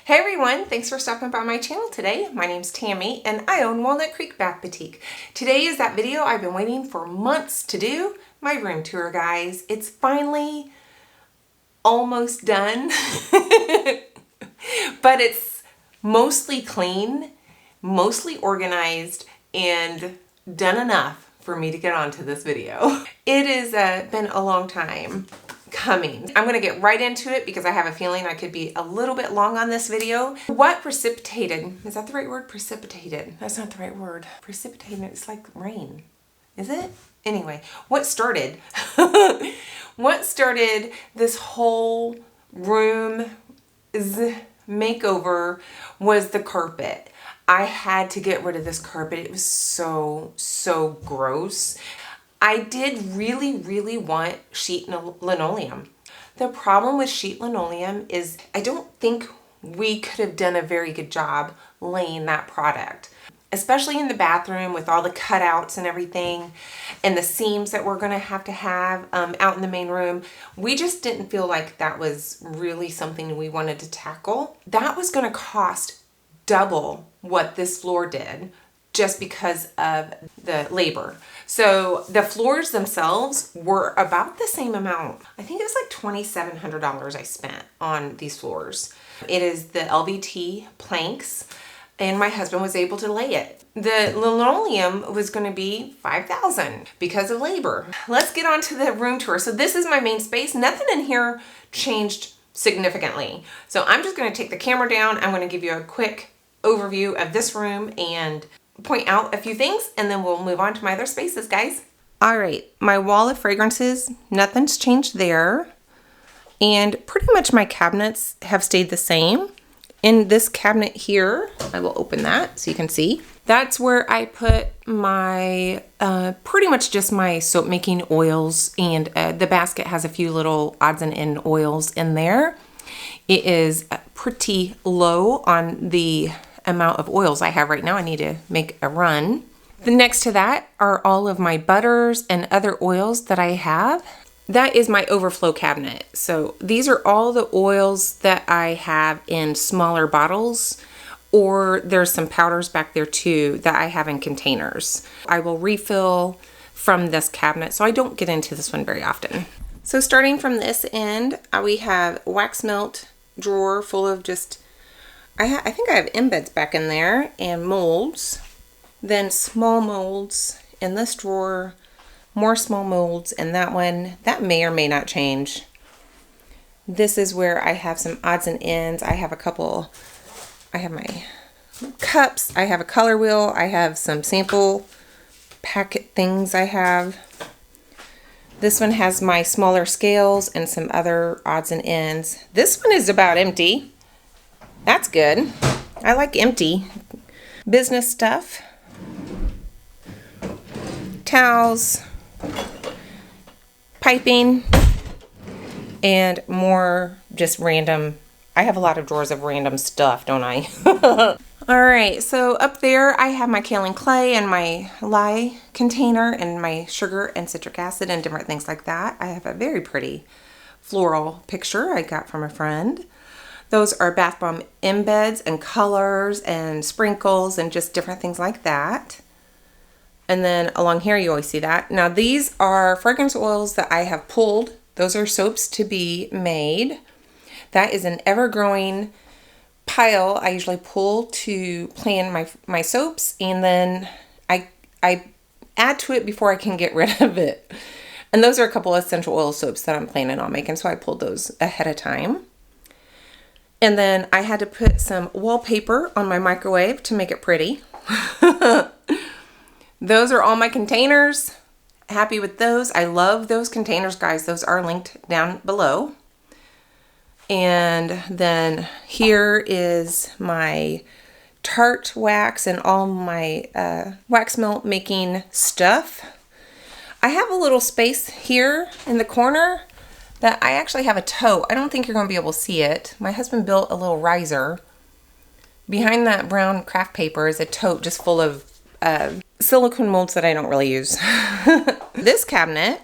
Hey everyone, thanks for stopping by my channel today. My name's Tammy and I own Walnut Creek Bath Boutique. Today is that video I've been waiting for months to do, my room tour, guys. It's finally almost done, but it's mostly clean, mostly organized, and done enough for me to get onto this video. It has been a long time coming. I'm gonna get right into it because I have a feeling I could be a little bit long on this video. What precipitated, is that the right word? Precipitated. That's not the right word. Precipitated, it's like rain. Is it? Anyway, what started? What started this whole room makeover was the carpet. I had to get rid of this carpet. It was so gross. I did really want sheet linoleum. The problem with sheet linoleum is I don't think we could have done a very good job laying that product, especially in the bathroom with all the cutouts and everything and the seams that we're gonna have to have out in the main room. We just didn't feel like that was really something we wanted to tackle. That was gonna cost double what this floor did, just because of the labor. So the floors themselves were about the same amount. I think it was like $2,700 I spent on these floors. It is the LVT planks, and my husband was able to lay it. The linoleum was gonna be $5,000 because of labor. Let's get on to the room tour. So this is my main space. Nothing in here changed significantly. So I'm just gonna take the camera down. I'm gonna give you a quick overview of this room and point out a few things, and then we'll move on to my other spaces, guys. All right, my wall of fragrances, nothing's changed there. And pretty much my cabinets have stayed the same. In this cabinet here, I will open that so you can see. That's where I put my, pretty much just my soap making oils, and the basket has a few little odds and end oils in there. It is pretty low on the amount of oils I have right now. I need to make a run. The next to that are all of my butters and other oils that I have. That is my overflow cabinet. So these are all the oils that I have in smaller bottles, or there's some powders back there too that I have in containers. I will refill from this cabinet, so I don't get into this one very often. So starting from this end, we have wax melt drawer full of just, I think I have embeds back in there, and molds, then small molds in this drawer, more small molds in that one. That may or may not change. This is where I have some odds and ends. I have my cups, I have a color wheel, I have some sample packet things I have. This one has my smaller scales and some other odds and ends. This one is about empty. That's good. I like empty. Business stuff. Towels. Piping. And more just random. I have a lot of drawers of random stuff, don't I? Alright, so up there I have my kaolin clay and my lye container and my sugar and citric acid and different things like that. I have a very pretty floral picture I got from a friend. Those are bath bomb embeds and colors and sprinkles and just different things like that. And then along here you always see that. Now these are fragrance oils that I have pulled. Those are soaps to be made. That is an ever-growing pile I usually pull to plan my soaps, and then I add to it before I can get rid of it. And those are a couple of essential oil soaps that I'm planning on making, so I pulled those ahead of time. And then I had to put some wallpaper on my microwave to make it pretty. Those are all my containers. Happy with those. I love those containers, guys. Those are linked down below. And then here is my Tarte wax and all my wax melt making stuff. I have a little space here in the corner that I actually have a tote. I don't think you're going to be able to see it. My husband built a little riser. Behind that brown craft paper is a tote just full of silicone molds that I don't really use. This cabinet,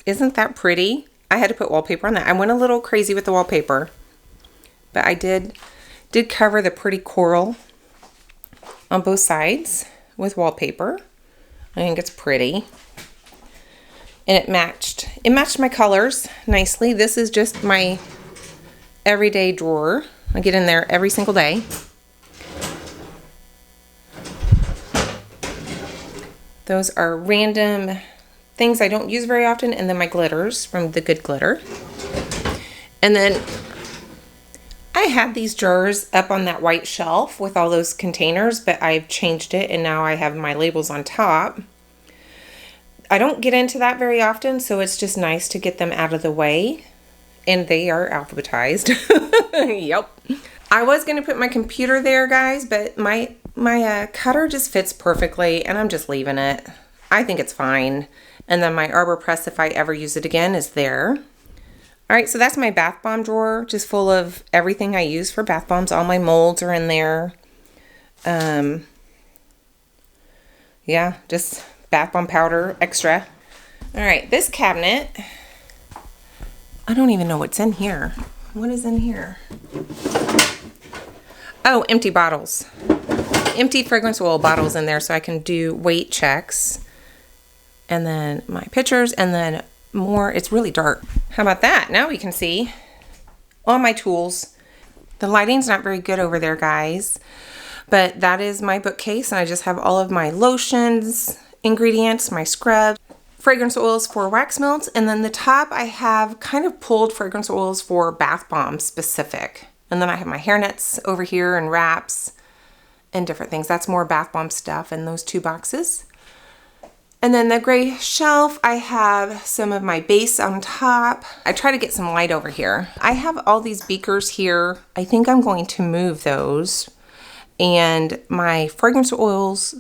isn't that pretty? I had to put wallpaper on that. I went a little crazy with the wallpaper, but I did Did cover the pretty coral on both sides with wallpaper. I think it's pretty. And it matched my colors nicely. This is just my everyday drawer. I get in there every single day. Those are random things I don't use very often, and then my glitters from the Good Glitter. And then I had these jars up on that white shelf with all those containers, but I've changed it and now I have my labels on top. I don't get into that very often, so it's just nice to get them out of the way. And they are alphabetized. Yep. I was going to put my computer there, guys, but my cutter just fits perfectly, and I'm just leaving it. I think it's fine. And then my Arbor Press, if I ever use it again, is there. All right, so that's my bath bomb drawer, just full of everything I use for bath bombs. All my molds are in there. Yeah, just bath bomb powder, extra. All right, this cabinet, I don't even know what's in here. What is in here? Oh, empty bottles. Empty fragrance oil bottles in there so I can do weight checks. And then my pictures, and then more. It's really dark. How about that? Now we can see all my tools. The lighting's not very good over there, guys, but that is my bookcase, and I just have all of my lotions, ingredients, my scrubs, fragrance oils for wax melts, and then the top I have kind of pulled fragrance oils for bath bombs specific. And then I have my hairnets over here and wraps and different things. That's more bath bomb stuff in those two boxes. And then the gray shelf, I have some of my base on top. I try to get some light over here. I have all these beakers here. I think I'm going to move those. And my fragrance oils.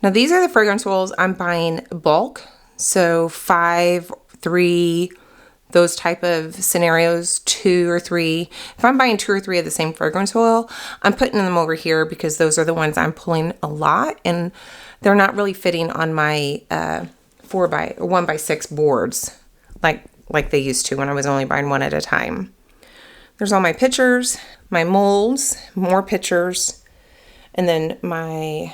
Now these are the fragrance oils I'm buying bulk. So 5, 3, those type of scenarios, 2 or 3. If I'm buying 2 or 3 of the same fragrance oil, I'm putting them over here because those are the ones I'm pulling a lot, and they're not really fitting on my 1x6 boards like they used to when I was only buying one at a time. There's all my pictures, my molds, more pictures, and then my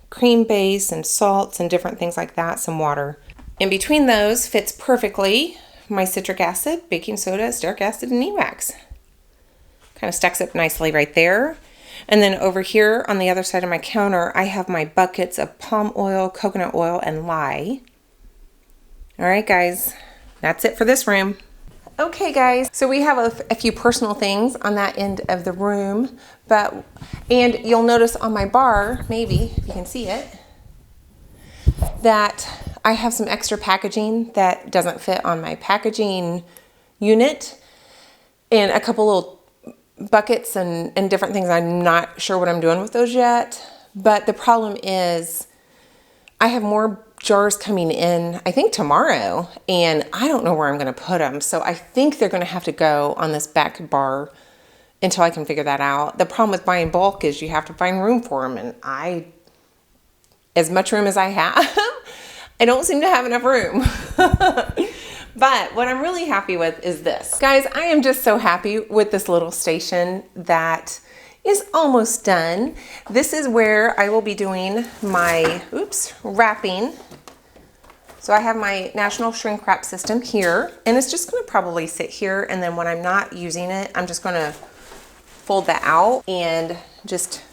cream base and salts and different things like that, some water. In between those fits perfectly my citric acid, baking soda, stearic acid, and e-wax. Kind of stacks up nicely right there. And then over here on the other side of my counter, I have my buckets of palm oil, coconut oil, and lye. All right, guys, that's it for this room. Okay, guys, so we have a few personal things on that end of the room, and you'll notice on my bar, maybe, if you can see it, that I have some extra packaging that doesn't fit on my packaging unit, and a couple little buckets and different things. I'm not sure what I'm doing with those yet, but the problem is I have more jars coming in, I think tomorrow, and I don't know where I'm going to put them. So I think they're going to have to go on this back bar until I can figure that out. The problem with buying bulk is you have to find room for them, and as much room as I have, I don't seem to have enough room. But what I'm really happy with is this. Guys, I am just so happy with this little station that is almost done. This is where I will be doing my, wrapping. So I have my National Shrink Wrap system here, and it's just gonna probably sit here, and then when I'm not using it, I'm just gonna fold that out and just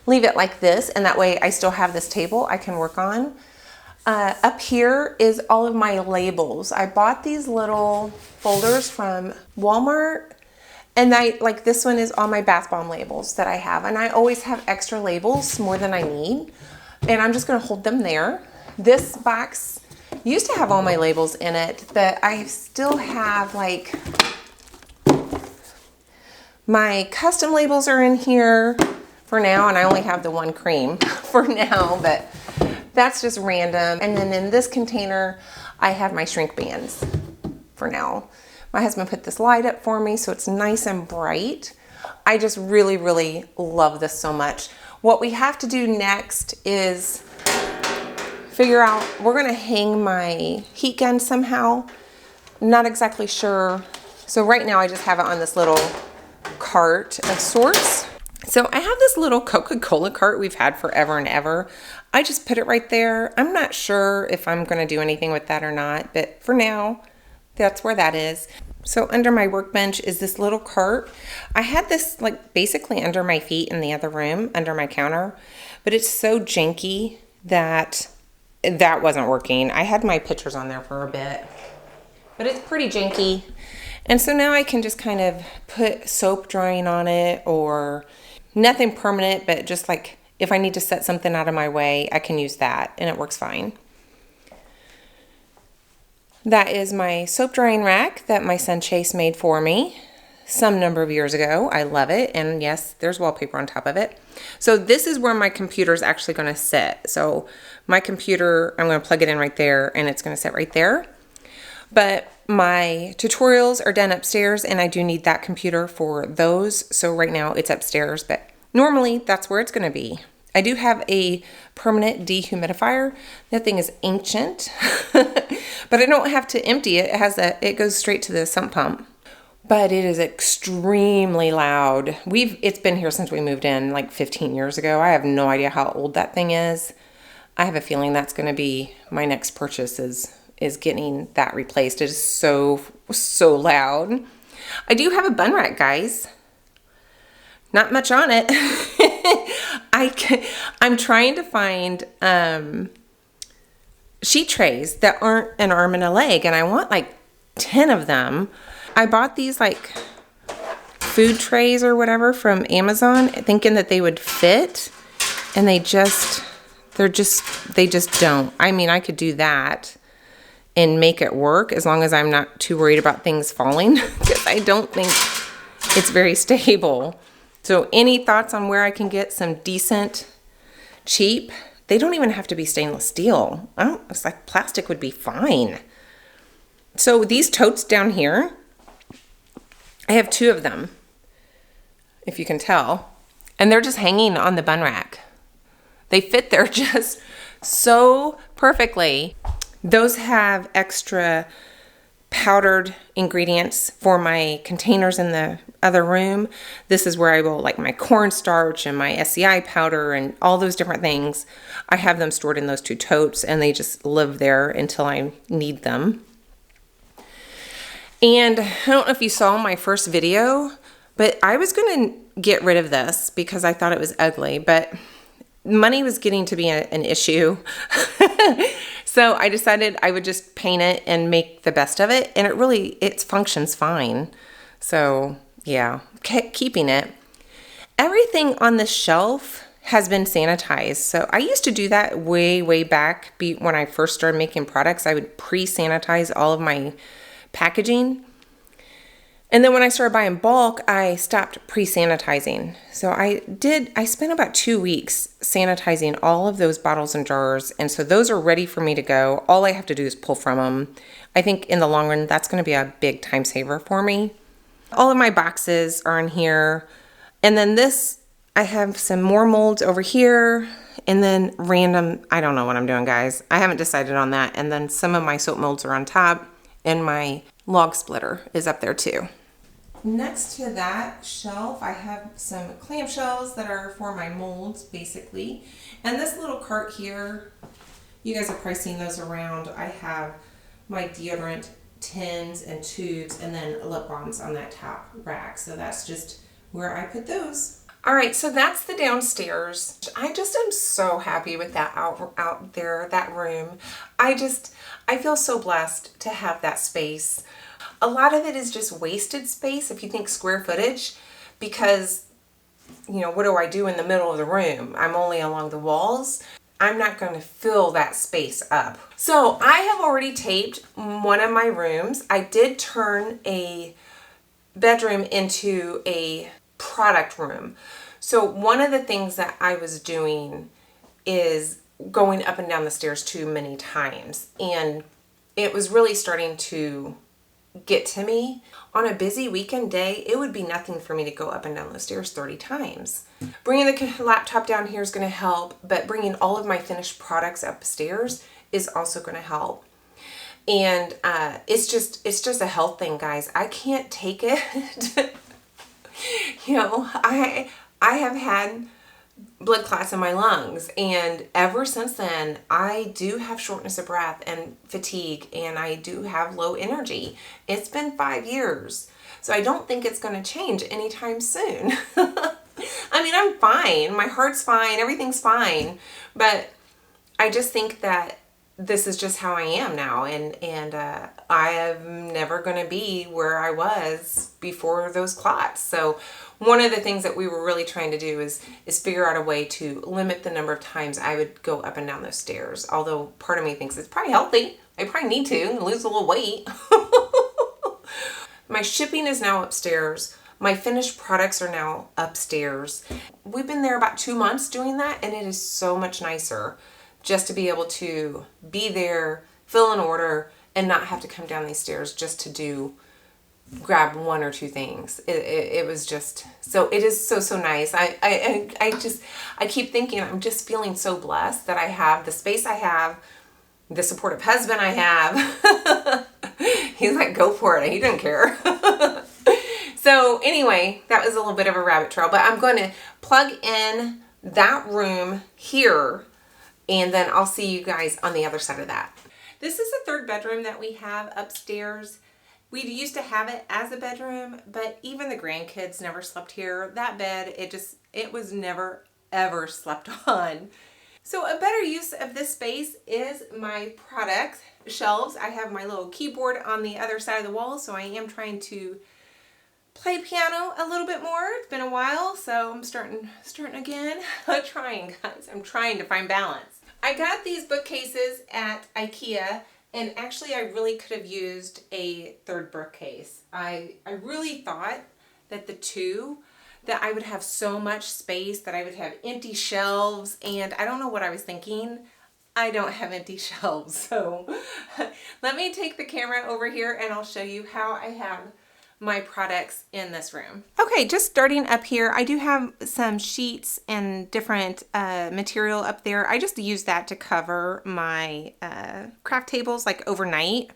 leave it like this, and that way I still have this table I can work on. Up here is all of my labels. I bought these little folders from Walmart, and like this one is all my bath bomb labels that I have, and I always have extra labels, more than I need, and I'm just gonna hold them there. This box used to have all my labels in it, but I still have like my custom labels are in here for now, and I only have the one cream for now, but that's just random. And then in this container, I have my shrink bands for now. My husband put this light up for me, so it's nice and bright. I just really, really love this so much. What we have to do next is figure out, we're gonna hang my heat gun somehow. Not exactly sure. So right now I just have it on this little cart of sorts. So I have this little Coca-Cola cart we've had forever and ever. I just put it right there. I'm not sure if I'm going to do anything with that or not, but for now, that's where that is. So under my workbench is this little cart. I had this like basically under my feet in the other room, under my counter, but it's so janky that wasn't working. I had my pictures on there for a bit, but it's pretty janky. And so now I can just kind of put soap drying on it, or nothing permanent, but just like if I need to set something out of my way, I can use that and it works fine. That is my soap drying rack that my son Chase made for me some number of years ago. I love it. And yes, there's wallpaper on top of it. So this is where my computer is actually going to sit. So my computer, I'm going to plug it in right there and it's going to sit right there. But my tutorials are done upstairs and I do need that computer for those. So right now it's upstairs, but normally that's where it's going to be. I do have a permanent dehumidifier. That thing is ancient, but I don't have to empty it. It goes straight to the sump pump, but it is extremely loud. It's been here since we moved in like 15 years ago. I have no idea how old that thing is. I have a feeling that's going to be my next purchase is getting that replaced. It is so loud. I do have a bun rack, guys. Not much on it. I'm trying to find sheet trays that aren't an arm and a leg, and I want like 10 of them. I bought these like food trays or whatever from Amazon thinking that they would fit, and they just don't. I mean, I could do that and make it work as long as I'm not too worried about things falling, because I don't think it's very stable. So any thoughts on where I can get some decent, cheap? They don't even have to be stainless steel. It's like plastic would be fine. So these totes down here, I have 2 of them, if you can tell, and they're just hanging on the bun rack. They fit there just so perfectly. Those have extra powdered ingredients for my containers in the other room. This is where I will like my cornstarch and my SCI powder and all those different things. I have them stored in those 2 totes and they just live there until I need them. And I don't know if you saw my first video, but I was going to get rid of this because I thought it was ugly, but money was getting to be an issue. So I decided I would just paint it and make the best of it. And it functions fine. So yeah, keeping it. Everything on the shelf has been sanitized. So I used to do that way back when I first started making products. I would pre-sanitize all of my packaging. And then when I started buying bulk, I stopped pre-sanitizing. So I spent about 2 weeks sanitizing all of those bottles and jars. And so those are ready for me to go. All I have to do is pull from them. I think in the long run, that's going to be a big time saver for me. All of my boxes are in here. And then I have some more molds over here. And then I don't know what I'm doing, guys. I haven't decided on that. And then some of my soap molds are on top. And my log splitter is up there too. Next to that shelf, I have some clamshells that are for my molds, basically. And this little cart here, you guys have probably seen those around. I have my deodorant tins and tubes and then lip balms on that top rack. So that's just where I put those. All right, so that's the downstairs. I just am so happy with that out there, that room. I feel so blessed to have that space. A lot of it is just wasted space if you think square footage, because, what do I do in the middle of the room? I'm only along the walls. I'm not going to fill that space up. So I have already taped one of my rooms. I did turn a bedroom into a product room. So one of the things that I was doing is going up and down the stairs too many times. And it was really starting to get to me. On a busy weekend day, it would be nothing for me to go up and down those stairs 30 times. Bringing the laptop down here is going to help, but bringing all of my finished products upstairs is also going to help. And it's just a health thing, guys. I can't take it. I I have had blood clots in my lungs, and ever since then I do have shortness of breath and fatigue, and I do have low energy. It's been 5 years, so I don't think it's going to change anytime soon. I mean, I'm fine, my heart's fine, everything's fine, but I just think that this is just how I am now, and I am never going to be where I was before those clots. So one of the things that we were really trying to do is figure out a way to limit the number of times I would go up and down those stairs. Although part of me thinks it's probably healthy. I probably need to lose a little weight. My shipping is now upstairs. My finished products are now upstairs. We've been there about 2 months doing that, and it is so much nicer just to be able to be there, fill an order, and not have to come down these stairs just to grab 1 or 2 things. It was just, so it is so nice. I keep thinking, I'm just feeling so blessed that I have the space I have, the supportive husband I have. He's like, go for it. He didn't care. So anyway, that was a little bit of a rabbit trail, but I'm going to plug in that room here, and then I'll see you guys on the other side of that. This is the 3rd bedroom that we have upstairs. We used to have it as a bedroom, but even the grandkids never slept here. That bed, it was never ever slept on. So a better use of this space is my product shelves. I have my little keyboard on the other side of the wall, so I am trying to play piano a little bit more. It's been a while, so I'm starting again. I'm trying, guys. I'm trying to find balance. I got these bookcases at IKEA, and actually I really could have used a 3rd bookcase. I really thought that the 2, that I would have so much space, that I would have empty shelves, and I don't know what I was thinking. I don't have empty shelves, so let me take the camera over here and I'll show you how I have my products in this room. Okay, just starting up here, I do have some sheets and different material up there. I just use that to cover my craft tables like overnight.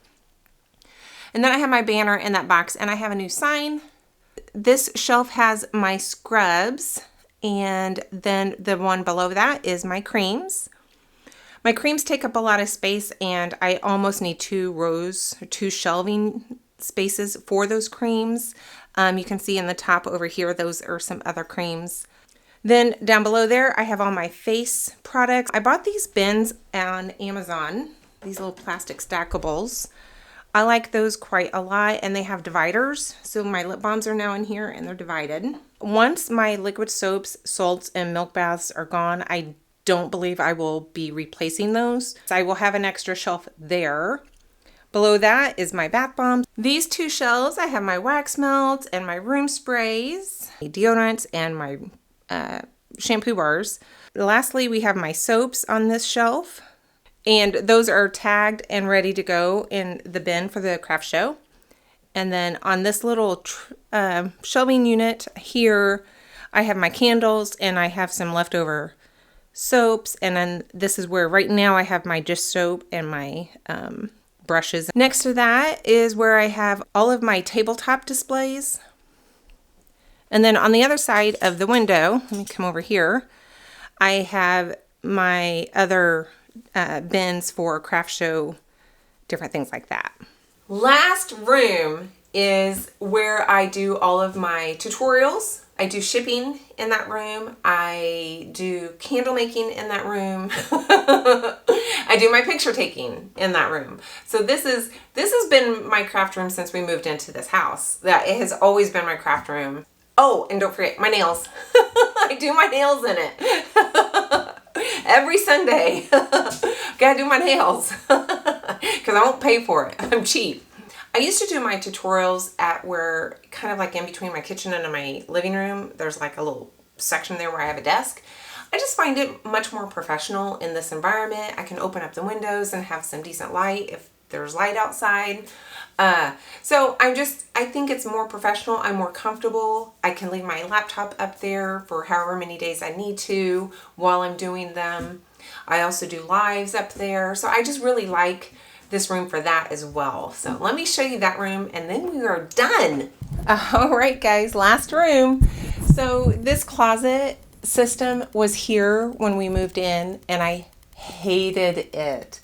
And then I have my banner in that box, and I have a new sign. This shelf has my scrubs, and then the one below that is my creams. My creams take up a lot of space, and I almost need 2 rows, 2 shelving spaces for those creams. You can see in the top over here, those are some other creams. Then down below there, I have all my face products. I bought these bins on Amazon, these little plastic stackables. I like those quite a lot, and they have dividers. So my lip balms are now in here, and they're divided. Once my liquid soaps, salts, and milk baths are gone, I don't believe I will be replacing those. So I will have an extra shelf there. Below that is my bath bombs. These 2 shelves, I have my wax melts and my room sprays, deodorants, and my shampoo bars. Lastly, we have my soaps on this shelf, and those are tagged and ready to go in the bin for the craft show. And then on this little shelving unit here, I have my candles, and I have some leftover soaps, and then this is where right now I have my dish soap and my brushes. Next to that is where I have all of my tabletop displays. And then on the other side of the window, let me come over here, I have my other bins for craft show, different things like that. Last room is where I do all of my tutorials. I do shipping in that room. I do candle making in that room. I do my picture taking in that room. So this has been my craft room since we moved into this house. That it has always been my craft room. Oh, and don't forget my nails. I do my nails in it. Every Sunday. Gotta do my nails. Because I won't pay for it. I'm cheap. I used to do my tutorials at where, kind of like in between my kitchen and my living room, there's like a little section there where I have a desk. I just find it much more professional in this environment. I can open up the windows and have some decent light if there's light outside. So I think it's more professional. I'm more comfortable. I can leave my laptop up there for however many days I need to while I'm doing them. I also do lives up there. So I just really like this room for that as well. So let me show you that room, and then we are done. All right, guys, last room. So this closet system was here when we moved in, and I hated it.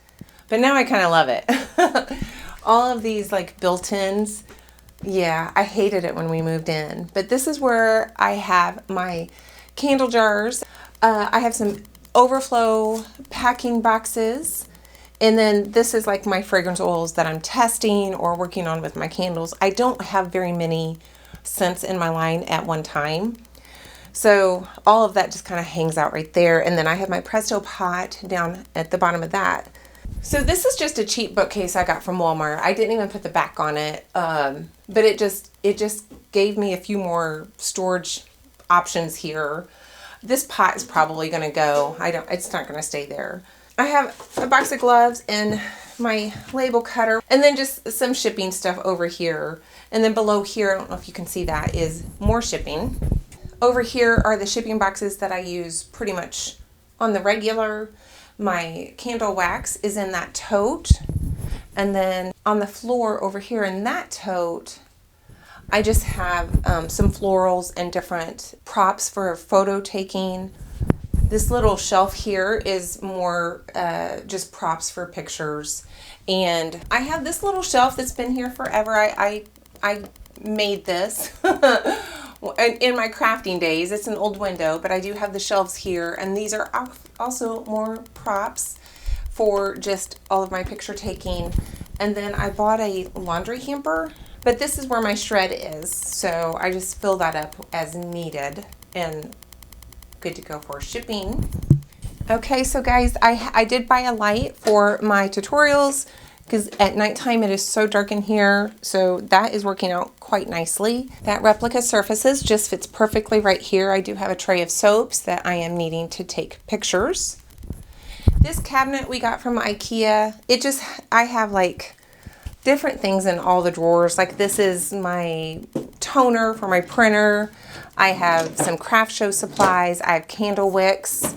But now I kind of love it. All of these like built-ins, yeah, I hated it when we moved in. But this is where I have my candle jars. I have some overflow packing boxes. And then this is like my fragrance oils that I'm testing or working on with my candles. I don't have very many scents in my line at one time. So all of that just kind of hangs out right there. And then I have my Presto pot down at the bottom of that. So this is just a cheap bookcase I got from Walmart. I didn't even put the back on it. But it just gave me a few more storage options here. This pot is probably going to go. It's not going to stay there. I have a box of gloves and my label cutter, and then just some shipping stuff over here. And then below here, I don't know if you can see that, is more shipping. Over here are the shipping boxes that I use pretty much on the regular. My candle wax is in that tote. And then on the floor over here in that tote, I just have some florals and different props for photo taking. This little shelf here is more just props for pictures. And I have this little shelf that's been here forever. I made this in my crafting days. It's an old window, but I do have the shelves here. And these are also more props for just all of my picture taking. And then I bought a laundry hamper, but this is where my shred is. So I just fill that up as needed and good to go for shipping. Okay, so guys, I did buy a light for my tutorials because at nighttime it is so dark in here. So that is working out quite nicely. That replica surfaces just fits perfectly right here. I do have a tray of soaps that I am needing to take pictures. This cabinet we got from IKEA. I have like different things in all the drawers. Like this is my toner for my printer. I have some craft show supplies. I have candle wicks.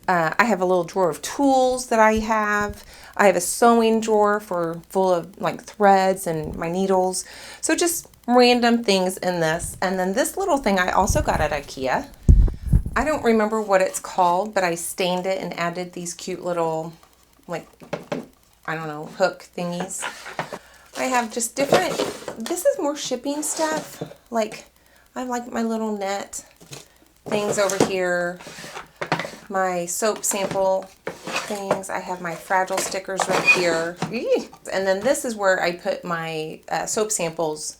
I have a little drawer of tools that I have. I have a sewing drawer full of like threads and my needles. So just random things in this. And then this little thing I also got at IKEA. I don't remember what it's called, but I stained it and added these cute little, like, I don't know, hook thingies. I have just different, this is more shipping stuff. Like, I have like my little net things over here. My soap sample things. I have my fragile stickers right here. And then this is where I put my soap samples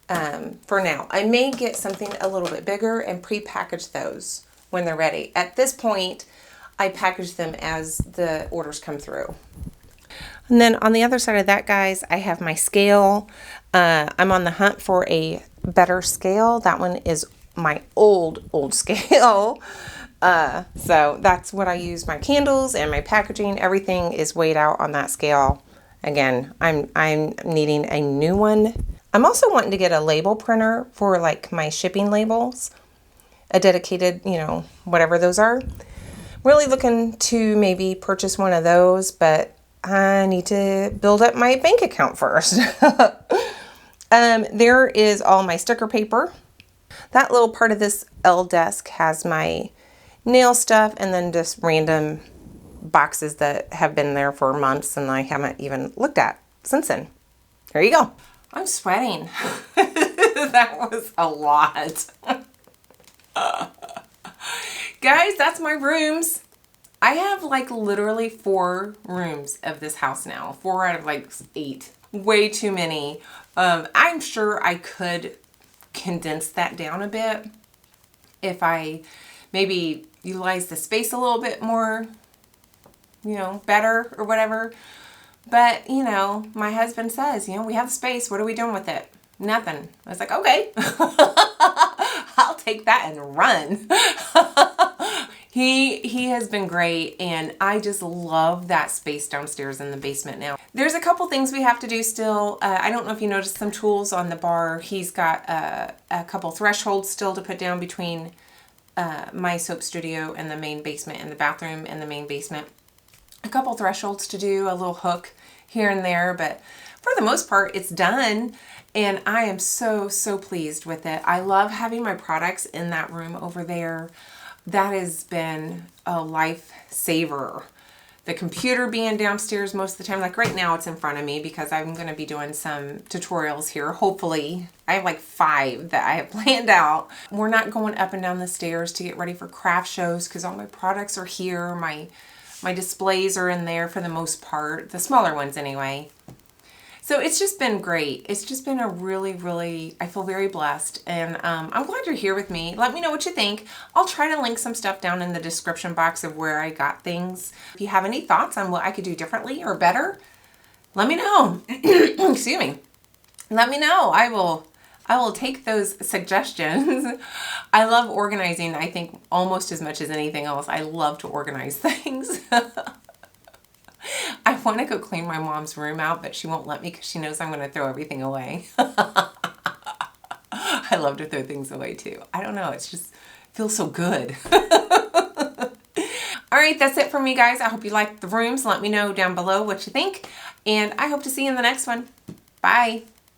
for now. I may get something a little bit bigger and pre-package those when they're ready. At this point, I package them as the orders come through. And then on the other side of that, guys, I have my scale. I'm on the hunt for a better scale. That one is my old scale. So that's what I use my candles and my packaging. Everything is weighed out on that scale. Again, I'm needing a new one. I'm also wanting to get a label printer for like my shipping labels, a dedicated, whatever those are. Really looking to maybe purchase one of those, but I need to build up my bank account first. There is all my sticker paper. That little part of this L desk has my nail stuff and then just random boxes that have been there for months and I haven't even looked at since then. There you go. I'm sweating. That was a lot. Guys, that's my rooms. I have like literally 4 rooms of this house now. 4 out of like 8. Way too many. I'm sure I could condense that down a bit if I maybe utilize the space a little bit more, better or whatever. But, my husband says, we have space. What are we doing with it? Nothing. I was like, okay, I'll take that and run. He has been great, and I just love that space downstairs in the basement now. There's a couple things we have to do still. I don't know if you noticed some tools on the bar. He's got a couple thresholds still to put down between my soap studio and the main basement and the bathroom and the main basement. A couple thresholds to do, a little hook here and there, but for the most part, it's done. And I am so, so pleased with it. I love having my products in that room over there. That has been a lifesaver. The computer being downstairs most of the time, like right now it's in front of me because I'm going to be doing some tutorials here. Hopefully, I have like 5 that I have planned out. We're not going up and down the stairs to get ready for craft shows because all my products are here. My displays are in there for the most part, the smaller ones anyway. So it's just been great. It's just been a really, really, I feel very blessed. And I'm glad you're here with me. Let me know what you think. I'll try to link some stuff down in the description box of where I got things. If you have any thoughts on what I could do differently or better, let me know. Excuse me. Let me know. I will take those suggestions. I love organizing, I think, almost as much as anything else. I love to organize things. I want to go clean my mom's room out, but she won't let me because she knows I'm going to throw everything away. I love to throw things away too. I don't know. It's just feels so good. All right, that's it for me, guys. I hope you liked the rooms. Let me know down below what you think, and I hope to see you in the next one. Bye.